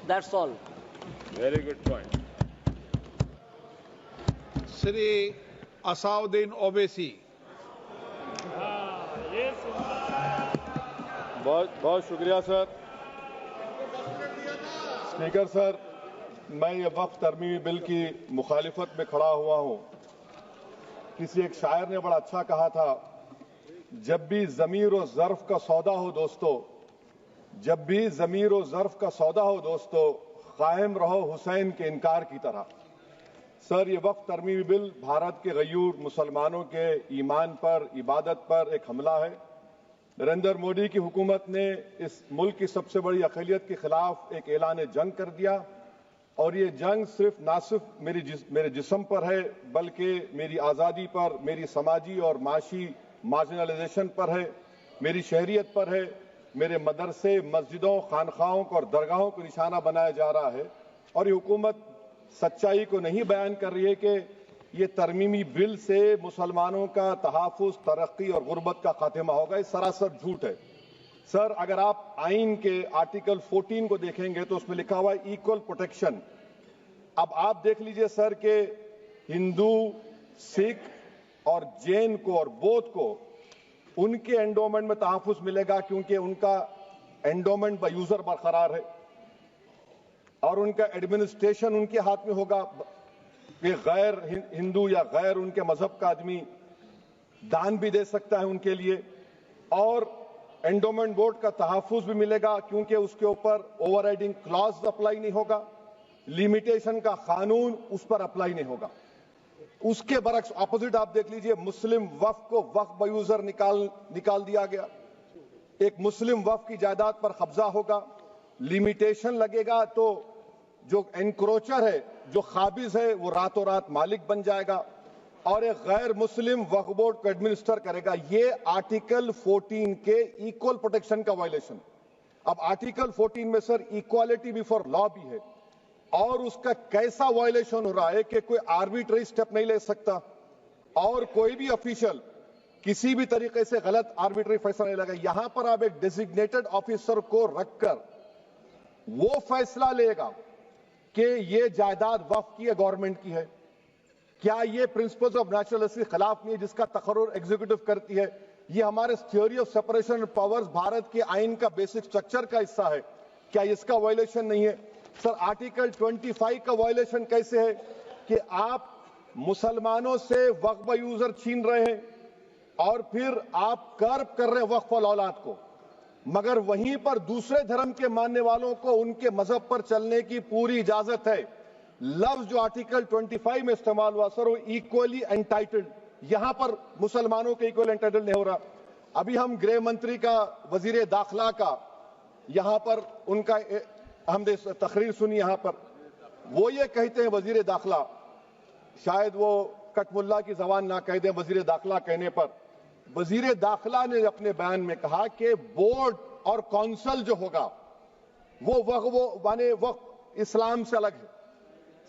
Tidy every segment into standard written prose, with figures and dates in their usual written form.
That's all. Very good point. Shri Asauddin Owaisi. बहुत बहुत शुक्रिया सर। स्पीकर सर, मैं ये वक्फ तरमीमी बिल की मुखालिफत में खड़ा हुआ हूं। किसी एक शायर ने बड़ा अच्छा कहा था, जब भी ज़मीर और ज़र्फ का सौदा हो दोस्तों, जब भी ज़मीर और ज़र्फ का सौदा हो दोस्तों, कायम रहो हुसैन के इनकार की तरह। सर, ये वक्फ तरमीमी बिल भारत के गयूर मुसलमानों के ईमान पर, इबादत पर एक हमला है। नरेंद्र मोदी की हुकूमत ने इस मुल्क की सबसे बड़ी अक़लियत के खिलाफ एक ऐलान जंग कर दिया, और ये जंग सिर्फ मेरे जिस्म पर है, बल्कि मेरी आज़ादी पर, मेरी समाजी और माशी मार्जिनलाइजेशन पर है, मेरी शहरियत पर है, मेरे मदरसे, मस्जिदों, खानखाहों को और दरगाहों को निशाना बनाया जा रहा है। और ये हुकूमत सच्चाई को नहीं बयान कर रही है कि ये तरमीमी बिल से मुसलमानों का तहफ़्फ़ुज़, तरक्की और गुर्बत का खात्मा होगा। ये सरासर झूठ है। सर, अगर आप आइन के आर्टिकल 14 को देखेंगे तो उसमें लिखा हुआ है इक्वल प्रोटेक्शन। अब आप देख लीजिए सर कि हिंदू, सिख और जैन को और बौद्ध को उनके एंडोमेंट में तहफ़्फ़ुज़ मिलेगा, क्योंकि उनका एंडोमेंट बाय यूजर बरकरार है और उनका एडमिनिस्ट्रेशन उनके हाथ में होगा। कि गैर हिंदू या गैर उनके मजहब का आदमी दान भी दे सकता है उनके लिए, और एंडोमेंट बोर्ड का तहफ़्फ़ुज़ भी मिलेगा, क्योंकि उसके ऊपर ओवरराइडिंग क्लॉज अप्लाई नहीं होगा, लिमिटेशन का कानून उस पर अप्लाई नहीं होगा। उसके बरक्स ऑपोजिट आप देख लीजिए, मुस्लिम वक्फ को वक्फ बाय यूजर निकाल दिया गया। एक मुस्लिम वक्फ की जायदाद पर कब्जा होगा, लिमिटेशन लगेगा तो जो एनक्रोचर है, जो खाबिज है, वो रातों रात मालिक बन जाएगा और एक गैर मुस्लिम वक्फ बोर्ड को एडमिनिस्टर करेगा। ये आर्टिकल 14 के इक्वल प्रोटेक्शन का वायलेशन। अब आर्टिकल 14 में सर इक्वालिटी बिफोर लॉ भी है, और उसका कैसा वायलेशन हो रहा है कि कोई आर्बिट्ररी स्टेप नहीं ले सकता और कोई भी ऑफिशियल किसी भी तरीके से गलत आर्बिट्ररी फैसला नहीं लेगा। यहां पर आप एक डेजिग्नेटेड ऑफिसर को रखकर वो फैसला लेगा कि ये जायदाद वक्फ की है, गवर्नमेंट की है। क्या ये प्रिंसिपल्स ऑफ नेचुरलिटी के खिलाफ नहीं है, जिसका तकर्रुर एग्जीक्यूटिव करती है? ये हमारे theory of separation of powers, Bharat के आइन का बेसिक स्ट्रक्चर का हिस्सा है। क्या इसका वायलेशन नहीं है? सर, आर्टिकल 25 का वायलेशन कैसे है कि आप मुसलमानों से वक्फ बाय यूजर छीन रहे हैं और फिर आप कर्ब कर रहे हैं वक्फ वाल औलाद को, मगर वहीं पर दूसरे धर्म के मानने वालों को उनके मजहब पर चलने की पूरी इजाजत है। लफ्ज जो आर्टिकल 25 में इस्तेमाल हुआ सर, वो इक्वली एंटाइटल्ड, यहां पर मुसलमानों के इक्वल एंटाइटल्ड नहीं हो रहा। अभी हम गृह मंत्री का, वजीर दाखिला का यहां पर उनका हमने तकरीर सुनी, यहां पर वो ये कहते हैं, वजीर दाखिला, शायद वो कटमुल्ला की जबान ना कह दें, वजीर दाखिला कहने पर वजीर दाखिला ने अपने बयान में कहा कि बोर्ड और काउंसिल जो होगा वो माने वक्फ इस्लाम से अलग है।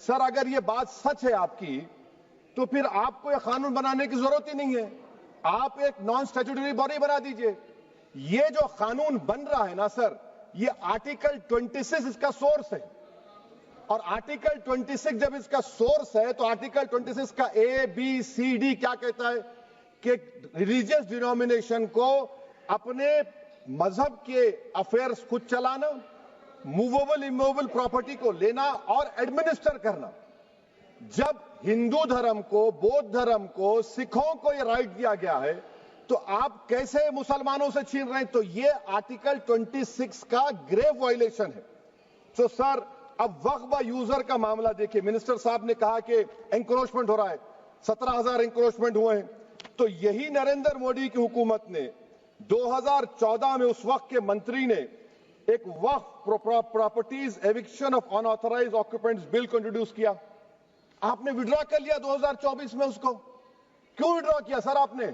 सर, अगर ये बात सच है आपकी, तो फिर आपको एक कानून बनाने की जरूरत ही नहीं है। आप एक नॉन स्टैट्यूटरी बॉडी बना दीजिए। ये जो कानून बन रहा है ना सर, ये आर्टिकल 26 इसका सोर्स है, और आर्टिकल 26 जब इसका सोर्स है तो आर्टिकल 26 का ABCD क्या कहता है कि रिलीजियस डिनोमिनेशन को अपने मजहब के अफेयर्स खुद चलाना, मूवेबल इमूवेबल प्रॉपर्टी को लेना और एडमिनिस्टर करना। जब हिंदू धर्म को, बौद्ध धर्म को, सिखों को यह राइट दिया गया है, तो आप कैसे मुसलमानों से छीन रहे हैं? तो ये आर्टिकल 26 का ग्रेव वायलेशन है। तो सर, अब वक्फ बाय यूजर का मामला देखिए, मिनिस्टर साहब ने कहा कि एंक्रोचमेंट हो रहा है, 17,000 एंक्रोचमेंट हुए हैं। तो यही नरेंद्र मोदी की हुकूमत ने 2014 में उस वक्त के मंत्री ने एक वक्फ properties eviction of unauthorized occupants bill को इंट्रोड्यूस किया। आपने विड्रॉ कर लिया 2024 में उसको। क्यों विड्रॉ किया सर आपने?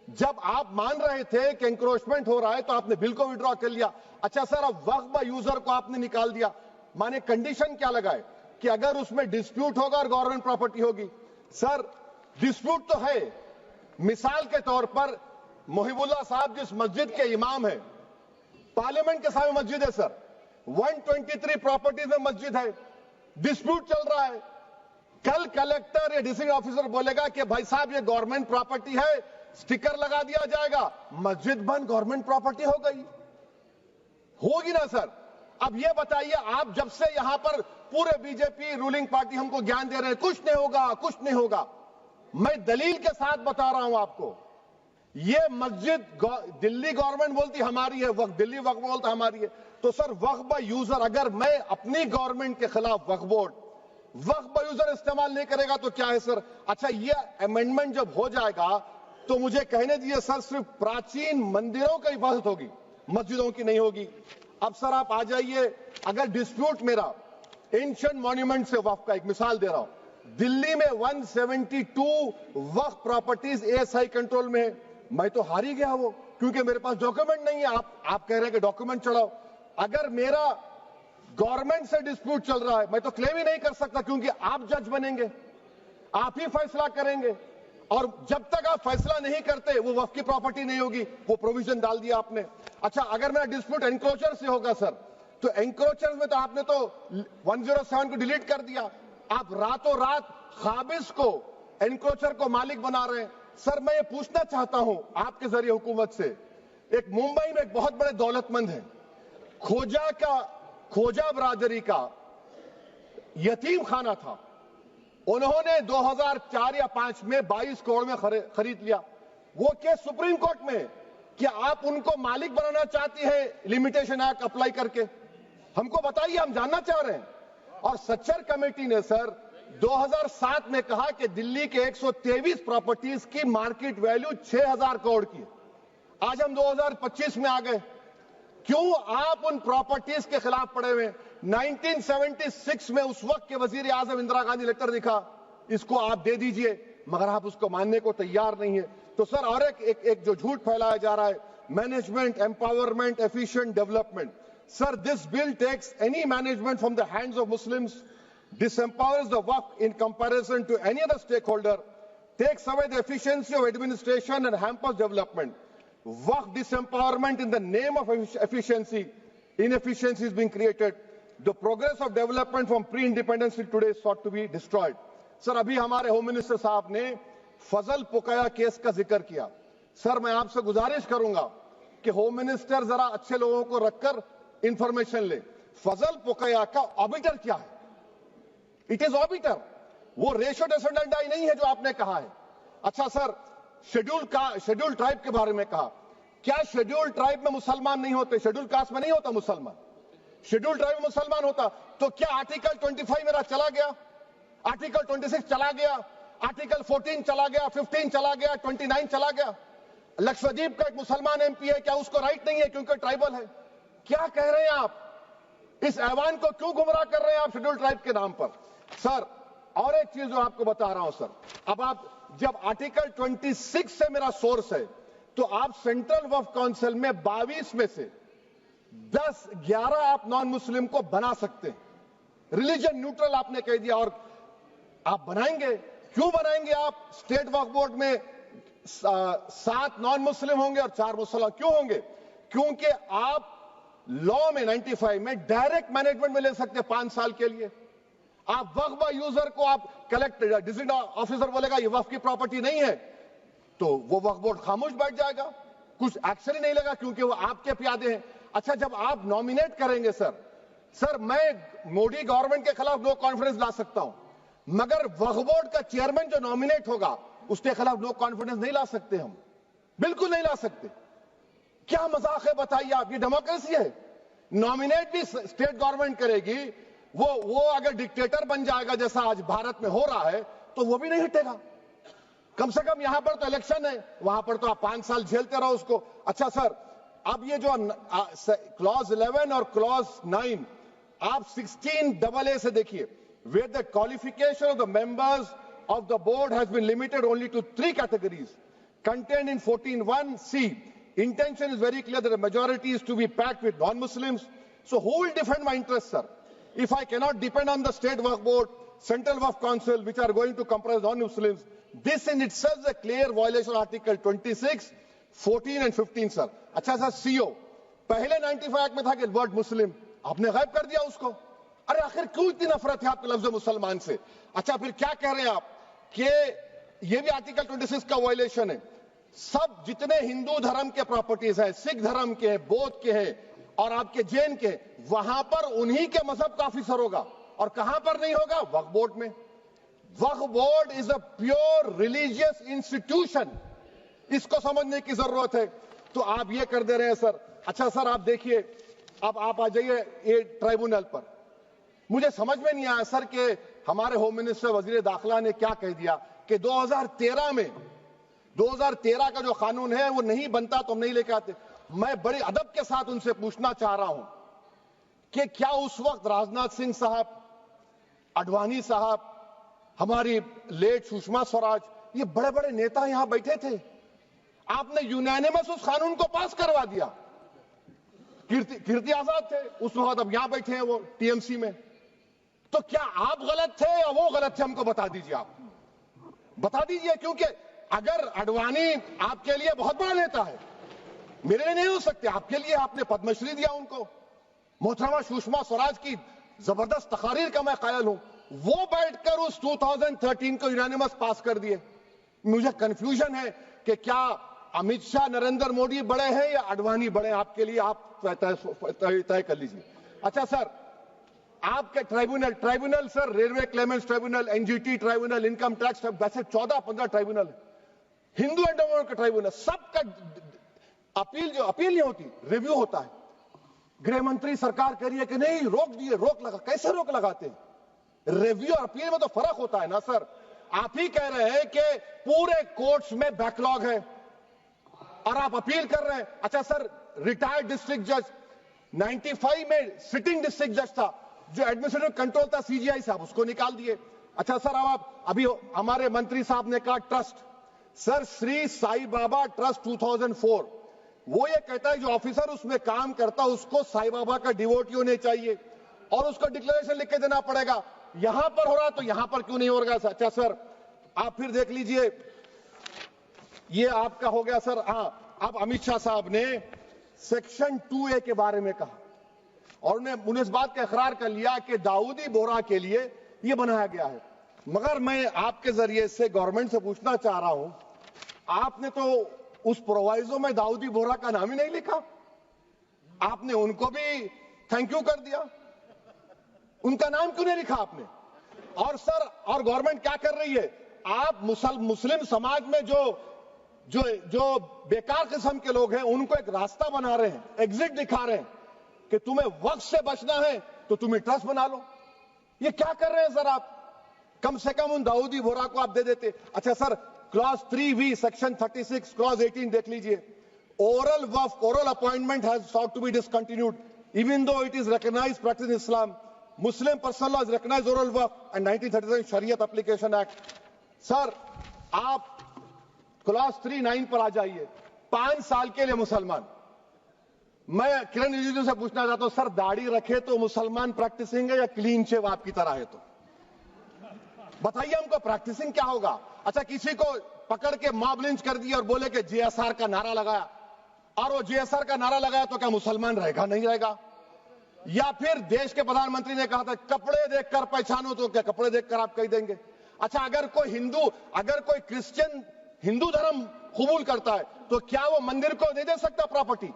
जब आप मान रहे थे कि एंक्रोचमेंट हो रहा है तो आपने बिल को विड्रॉ कर लिया। अच्छा सर, अब वक्फ बाय यूजर को आपने निकाल दिया, माने कंडीशन क्या लगाए कि अगर उसमें डिस्प्यूट होगा और गवर्नमेंट प्रॉपर्टी होगी। सर, डिस्प्यूट तो है। मिसाल के तौर पर मोहिबुल्लाह साहब जिस मस्जिद के इमाम हैं, पार्लियामेंट के सामने मस्जिद है सर, 123 प्रॉपर्टीज में मस्जिद है, डिस्प्यूट चल रहा है। कल कलेक्टर या डिस्ट्रिक्ट ऑफिसर बोलेगा कि भाई साहब ये गवर्नमेंट प्रॉपर्टी है, स्टिकर लगा दिया जाएगा, मस्जिद बंद, गवर्नमेंट प्रॉपर्टी हो गई, होगी ना सर? अब ये बताइए, आप जब से यहां पर पूरे बीजेपी रूलिंग पार्टी हमको ज्ञान दे रहे हैं कुछ नहीं होगा, कुछ नहीं होगा, मैं दलील के साथ बता रहा हूं आपको। ये मस्जिद दिल्ली गवर्नमेंट बोलती हमारी है, वक्फ दिल्ली वक्फ बोलता हमारी है, तो सर वक्फ बाय यूजर, अगर मैं अपनी गवर्नमेंट के खिलाफ वक्फ बोर्ड वक्फ बाय यूजर इस्तेमाल नहीं करेगा तो क्या है सर? अच्छा, ये अमेंडमेंट जब हो जाएगा तो मुझे कहने दीजिए सर, सिर्फ प्राचीन मंदिरों की इबादत होगी, मस्जिदों की नहीं होगी। अब सर आप आ जाइए, अगर डिस्प्यूट मेरा एंशिएंट मॉन्यूमेंट से वक्फ का, एक मिसाल दे रहा हूं, दिल्ली में 172 वक्फ प्रॉपर्टीज एएसआई कंट्रोल में है, मैं तो हार ही गया वो, क्योंकि मेरे पास डॉक्यूमेंट नहीं है। आप कह रहे हैं कि डॉक्यूमेंट चढ़ाओ, अगर मेरा गवर्नमेंट से डिस्प्यूट चल रहा है मैं तो क्लेम ही नहीं कर सकता, क्योंकि आप जज बनेंगे, आप ही फैसला करेंगे, और जब तक आप फैसला नहीं करते वो वक्फ की प्रॉपर्टी नहीं होगी, वो प्रोविजन डाल दिया आपने। अच्छा, अगर मेरा डिस्प्यूट एनक्रोचर से होगा सर, तो एनक्रोचर में तो आपने तो 107 को डिलीट कर दिया, आप रातों रात खाबिज को, एनक्रोचर को मालिक बना रहे हैं। सर मैं ये पूछना चाहता हूं आपके जरिए हुकूमत से, एक मुंबई में एक बहुत बड़े दौलतमंद है, खोजा बरादरी का यतीम खाना था, उन्होंने 2004 या 5 में 22 करोड़ में खरीद लिया। वो केस सुप्रीम कोर्ट में कि आप उनको मालिक बनाना चाहती है लिमिटेशन एक्ट अप्लाई करके, हमको बताइए, हम जानना चाह रहे हैं। और सच्चर कमेटी ने सर 2007 में कहा कि दिल्ली के 123 प्रॉपर्टीज की मार्केट वैल्यू 6000 करोड़ की। आज हम 2025 में आ गए, क्यों आप उन प्रॉपर्टीज के खिलाफ पड़े हुए? 1976 में उस वक्त के वजीर आजम इंदिरा गांधी लेटर लिखा, इसको आप दे दीजिए, मगर आप उसको मानने को तैयार नहीं है। तो सर और एक जो झूठ फैलाया जा रहा है, management empowerment efficient development, sir this bill takes any management from the hands of Muslims, disempowers the waqf in comparison to any other stakeholder, takes away the efficiency of administration and hampers development. Waqf disempowerment in the name of efficiency, inefficiency is being created. The progress of development from pre-independence till today is sought to be destroyed. Sir अभी हमारे home minister साहब ने फजल पुकाया case का जिक्र किया। Sir मैं आपसे गुजारिश करूंगा कि होम मिनिस्टर जरा अच्छे लोगों को रखकर इंफॉर्मेशन ले, फजल पुकाया का ऑबिटर क्या है? इट इज ऑबिटर, वो रेशो डेसेंडेंटाई नहीं है जो आपने कहा है। अच्छा सर, शेड्यूल ट्राइब के बारे में कहा, क्या शेड्यूल ट्राइब में मुसलमान नहीं होते? शेड्यूल कास्ट में नहीं होता मुसलमान, शेड्यूल ट्राइब में मुसलमान होता, तो क्या आर्टिकल 25 मेरा चला गया, आर्टिकल 26 चला गया, आर्टिकल 14 चला गया, 15 चला गया, 29 चला गया? लक्षद्वीप का एक मुसलमान एमपी है, क्या उसको राइट नहीं है क्योंकि ट्राइबल है? क्या कह रहे हैं आप? इस ऐवान को क्यों गुमराह कर रहे हैं आप शेड्यूल ट्राइब के नाम पर? सर और एक चीज जो आपको बता रहा हूं सर, अब आप जब आर्टिकल 26 से मेरा सोर्स है, तो आप सेंट्रल वक्फ काउंसिल में 22 में से 11 आप नॉन मुस्लिम को बना सकते हैं, रिलीजन न्यूट्रल आपने कह दिया, और आप बनाएंगे, क्यों बनाएंगे आप? स्टेट वक्फ बोर्ड में 7 नॉन मुस्लिम होंगे और 4 मुसलमान, क्यों होंगे? क्योंकि आप लॉ में 95 में डायरेक्ट मैनेजमेंट में ले सकते हैं 5 साल के लिए। आप वक्फ बाय यूजर को आप कलेक्टर डिस्ट्रिक्ट ऑफिसर बोलेगा ये वक्फ की प्रॉपर्टी नहीं है, तो वो वक्फ बोर्ड खामोश बैठ जाएगा, कुछ एक्शन ही नहीं लेगा, क्योंकि वो आपके प्यादे हैं। अच्छा, जब आप नॉमिनेट करेंगे सर मैं मोदी गवर्नमेंट के खिलाफ नो कॉन्फिडेंस ला सकता हूं, मगर वक्फ बोर्ड का चेयरमैन जो नॉमिनेट होगा उसके खिलाफ नो कॉन्फिडेंस नहीं ला सकते, हम बिल्कुल नहीं ला सकते। क्या मजाक है बताइए आप? ये डेमोक्रेसी है? नॉमिनेट भी स्टेट गवर्नमेंट करेगी, वो अगर डिक्टेटर बन जाएगा जैसा आज भारत में हो रहा है तो वो भी नहीं हटेगा। कम से कम यहां पर तो इलेक्शन है, वहां पर तो आप 5 साल झेलते रहो उसको। अच्छा सर, अब ये जो क्लॉज 11 और क्लॉज 9 आप 16AA से देखिए, where the qualification of the members of the board has been limited only to 3 categories contained in 14(1)(c). Intention is very clear that the majority is to be packed with non-Muslims. So who will defend my interests, sir? If I cannot depend on the state waqf board, central waqf council, which are going to comprise non-Muslims, this in itself is a clear violation of Article 26, 14 and 15, sir. अच्छा sir, CO पहले 95 act में था कि word मुस्लिम, आपने गायब कर दिया उसको। अरे आखिर क्यों इतनी नफरत है आपके लफ्ज मुसलमान से? अच्छा फिर क्या कह रहे हैं आप कि ये भी आर्टिकल 26 का वायलेशन है। सब जितने हिंदू धर्म के प्रॉपर्टीज है, सिख धर्म के, बौद्ध के हैं और आपके जैन के, वहां पर उन्हीं के मजहब का ऑफिसर होगा। और कहां पर नहीं होगा? वक्फ बोर्ड में। वक्फ board is a pure religious institution, इसको समझने की जरूरत है। तो आप ये कर दे रहे हैं सर। अच्छा सर आप देखिए, अब आप आ जाइए ये ट्राइब्यूनल पर। मुझे समझ में नहीं आया सर कि हमारे होम मिनिस्टर वजीर दाखिला ने क्या कह दिया कि 2013 का जो कानून है वो नहीं बनता तो हम नहीं लेके आते। मैं बड़े अदब के साथ उनसे पूछना चाह रहा हूं कि क्या उस वक्त राजनाथ सिंह साहब, अडवाणी साहब, हमारी लेट सुषमा स्वराज, ये बड़े बड़े नेता यहां बैठे थे? आपने यूनानिमस उस कानून को पास करवा दिया। कीर्ति आजाद थे उस वक्त, अब यहां बैठे हैं वो टीएमसी में। तो क्या आप गलत थे या वो गलत थे? हमको बता दीजिए, आप बता दीजिए। क्योंकि अगर अडवाणी आपके लिए बहुत बड़ा नेता है, मेरे लिए नहीं हो सकते, आपके लिए आपने पद्मश्री दिया उनको। मोहतरमा सुषमा स्वराज की जबरदस्त तकारीर का मैं कायल हूं। वो बैठकर उस 2013 को यूनानिमस पास कर दिए। मुझे कंफ्यूजन है कि क्या अमित शाह, नरेंद्र मोदी बड़े हैं या अडवाणी बड़े हैं? आपके लिए आप तय कर लीजिए। अच्छा सर, आपके tribunal sir, railway Clements tribunal, NGT tribunal, income tax, वैसे 14-15 ट्राइब्यूनल है। हिंदू एंडोवर का ट्राइब्यूनल, सबका अपील नहीं होती, रिव्यू होता है। गृह मंत्री सरकार कह रही है कि नहीं, रोक दिए, रोक लगा। कैसे रोक लगाते हैं? रिव्यू और अपील में तो फर्क होता है ना सर। आप ही कह रहे हैं कि पूरे कोर्ट्स में बैकलॉग है और आप अपील कर रहे हैं। अच्छा सर, रिटायर्ड डिस्ट्रिक्ट जज 95 में सिटिंग डिस्ट्रिक्ट जज था, जो एडमिनिस्ट्रेटिव कंट्रोल था सीजीआई साहब, उसको निकाल दिए। अच्छा सर, अब आप अभी हमारे मंत्री साहब ने कहा trust, sir Shri Sai Baba trust 2004, वो ये कहता है जो ऑफिसर उसमें काम करता उसको साई बाबा का डिवोटी होने चाहिए और उसको डिक्लेरेशन लिख के देना पड़ेगा। यहां पर हो रहा तो यहां पर क्यों नहीं हो रहा? अच्छा सर, आप फिर देख लीजिए, ये आपका हो गया सर। हां, अब अमित शाह साहब ने सेक्शन 2A के बारे में कहा और उन्होंने इस बात का इकरार कर लिया कि दाऊदी बोहरा के लिए यह बनाया गया है। मगर मैं आपके जरिए से गवर्नमेंट से पूछना चाह रहा हूं, आपने तो उस प्रोवाइजो में दाऊदी बोहरा का नाम ही नहीं लिखा। आपने उनको भी थैंक यू कर दिया, उनका नाम क्यों नहीं लिखा आपने? और सर, और गवर्नमेंट क्या कर रही है? आप मुस्लिम समाज में जो बेकार किस्म के लोग हैं उनको एक रास्ता बना रहे हैं, एग्जिट दिखा रहे हैं कि तुम्हें वक्त से बचना है तो तुम्हें ट्रस्ट बना लो। ये क्या कर रहे हैं सर आप? कम से कम उन दाऊदी बोहरा को आप दे देते। अच्छा sir, clause 3V section 36 clause 18 देख लीजिए। Oral Waqf, oral appointment has sought to be discontinued even though it is recognized practice in Islam. Muslim personal laws recognize oral waqf and 1937 Shariat Application Act. Sir आप clause 39 पर आ जाइए। 5 साल के लिए मुसलमान। मैं किरण रिजिजू से पूछना चाहता हूं, सर दाढ़ी रखे तो मुसलमान प्रैक्टिसिंग है या क्लीन शेव आपकी तरह है? तो बताइए हमको, प्रैक्टिसिंग क्या होगा? अच्छा, किसी को पकड़ के मॉब लिंच कर दिया और बोले कि JSR का नारा लगाया, और वो JSR का नारा लगाया तो क्या मुसलमान रहेगा? नहीं रहेगा। या फिर देश के प्रधानमंत्री ने कहा था कपड़े देखकर पहचानो, तो क्या कपड़े देखकर आप कह देंगे? अच्छा, अगर कोई क्रिश्चियन हिंदू धर्म कबूल करता है तो क्या वो मंदिर को नहीं दे सकता प्रॉपर्टी?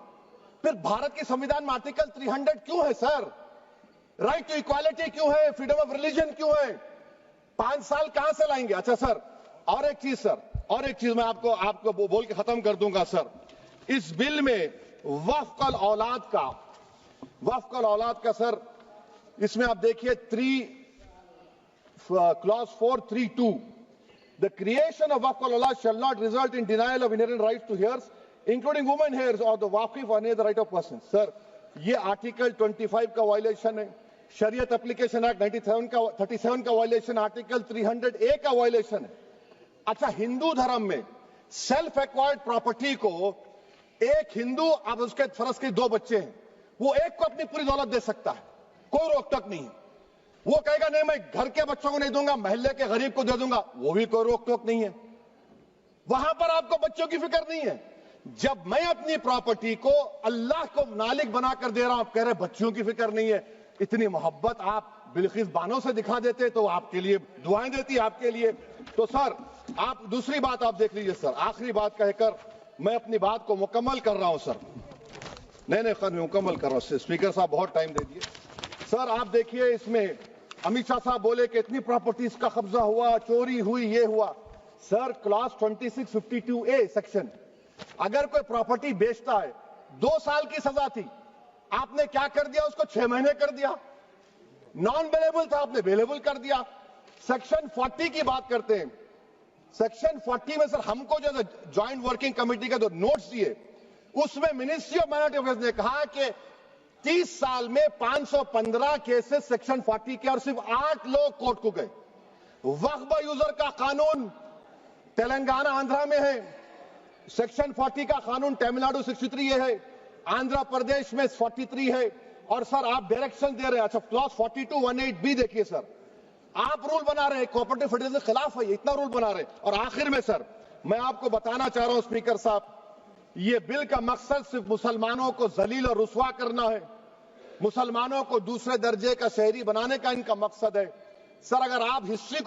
फिर भारत के संविधान में आर्टिकल 300 क्यों है सर? राइट टू इक्वालिटी क्यों है? फ्रीडम ऑफ रिलीजन क्यों है? 5 साल कहां से लाएंगे? अच्छा सर, और एक चीज सर, और एक चीज मैं आपको बोल के खत्म कर दूंगा सर। इस बिल में वक्फ औलाद का सर, इसमें आप देखिए clause 432, the creation of waqf al-awlad shall not result in denial of inherent rights to heirs, including women heirs or the waqif or any other right of person. Sir, ये article 25 का violation है, शरीयत application act 37 का violation, article 300A का violation है। अच्छा, हिंदू धर्म में सेल्फ एक्वायर्ड प्रॉपर्टी को एक हिंदू, अब उसके फर्ज के 2 बच्चे हैं, वो एक को अपनी पूरी दौलत दे सकता है, कोई रोक टोक नहीं है। वो कहेगा नहीं मैं घर के बच्चों को नहीं दूंगा, मोहल्ले के गरीब को दे दूंगा, वो भी कोई रोक टोक नहीं है। वहां पर आपको बच्चों की फिक्र नहीं है। जब मैं अपनी प्रॉपर्टी को अल्लाह को मालिक बनाकर दे रहा हूं, आप कह रहे बच्चियों की फिक्र नहीं है, इतनी मोहब्बत आप बिल्किस बानो से दिखा देते तो आपके लिए दुआएं देती आपके लिए। तो सर आप दूसरी बात आप देख लीजिए सर, आखिरी बात कहकर मैं अपनी बात को मुकम्मल कर रहा हूं सर। नहीं खैर मैं मुकम्मल कर रहा हूं, स्पीकर साहब बहुत टाइम दे दिए। सर आप देखिए इसमें अमित शाह साहब बोले कि इतनी प्रॉपर्टीज का कब्जा हुआ, चोरी हुई, ये हुआ। सर क्लॉज 2652A सेक्शन, अगर कोई प्रॉपर्टी बेचता है 2 साल की सजा थी, आपने क्या कर दिया, उसको 6 महीने कर दिया। नॉन अवेलेबल था, आपने अवेलेबल कर दिया। सेक्शन 40 की बात करते हैं, सेक्शन 40 में सर हमको जो ज्वाइंट वर्किंग कमेटी का जो नोट्स दिए, उसमें मिनिस्ट्री ऑफ माइनॉरिटी अफेयर्स ने कहा कि 30 साल में 515 केसेस सेक्शन 40 के और सिर्फ 8 लोग कोर्ट को गए। वक्फ यूजर का कानून तेलंगाना आंध्रा में है, सेक्शन 40 का कानून तमिलनाडु 63 है, आंध्र प्रदेश में 43 है। और सर आप डायरेक्शन दे रहे हैं, अच्छा क्लॉज 4218B देखिए सर, आप रूल बना रहे हैं, कोऑपरेटिव फेडरलिज्म के खिलाफ है, इतना रूल बना रहे हैं। और आखिर में सर मैं आपको बताना चाह रहा हूं स्पीकर साहब, ये बिल का मकसद सिर्फ मुसलमानों को जलील और रुस्वा करना है, मुसलमानों को दूसरे दर्जे का शहरी बनाने का इनका मकसद है। सर अगर आप हिस्ट्री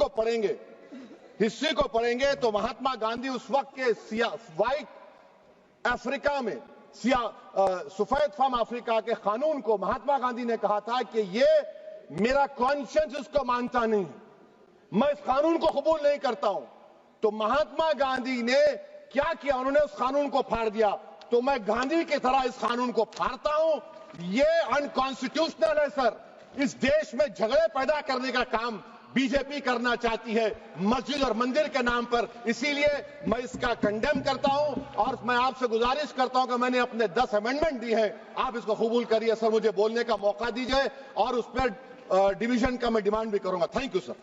को पढ़ेंगे तो महात्मा गांधी उस वक्त के व्हाइट अफ्रीका में सफेद फार्म अफ्रीका के कानून को महात्मा गांधी ने कहा था कि ये मेरा कॉन्शियंस इसको मानता नहीं है, मैं इस कानून को कबूल नहीं करता हूं। तो महात्मा गांधी ने क्या किया, उन्होंने उस कानून को फाड़ दिया। तो मैं गांधी की तरह इस कानून को फाड़ता हूं, ये अनकॉन्स्टिट्यूशनल है सर। इस देश में झगड़े पैदा करने का काम बीजेपी करना चाहती है मस्जिद और मंदिर के नाम पर, इसीलिए मैं इसका कंडेम करता हूं। और मैं आपसे गुजारिश करता हूं कि मैंने अपने 10 अमेंडमेंट दी है, आप इसको कबूल करिए सर, मुझे बोलने का मौका दीजिए और उस पर डिवीजन का मैं डिमांड भी करूंगा। Thank you sir.